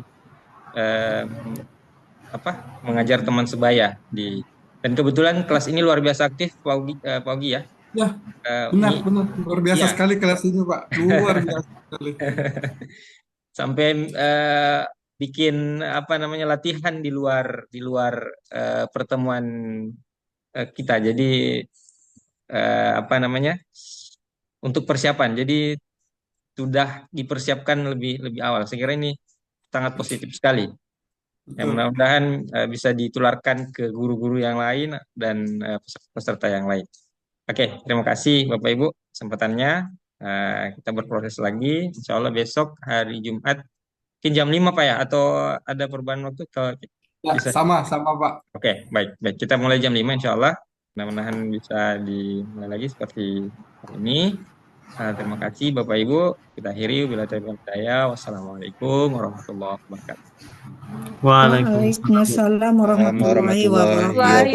mengajar teman sebaya dan kebetulan kelas ini luar biasa aktif Pak Ugi ya. Ya, benar, luar biasa sekali kelas ini Pak, luar biasa sekali. Sampai bikin latihan di luar pertemuan kita. Jadi untuk persiapan. Jadi sudah dipersiapkan lebih awal. Saya kira ini sangat positif sekali. Yang mudah-mudahan bisa ditularkan ke guru-guru yang lain dan peserta yang lain. Oke, terima kasih Bapak Ibu kesempatannya. Kita berproses lagi. Insya Allah besok hari Jumat mungkin jam 5 Pak ya, atau ada perubahan waktu sama Pak. Oke, baik. Kita mulai jam 5 insya Allah. Mudah-mudahan bisa dimulai lagi seperti ini. Terima kasih Bapak Ibu. Kita akhiri. Wassalamualaikum warahmatullahi wabarakatuh. Waalaikumsalam warahmatullahi wabarakatuh.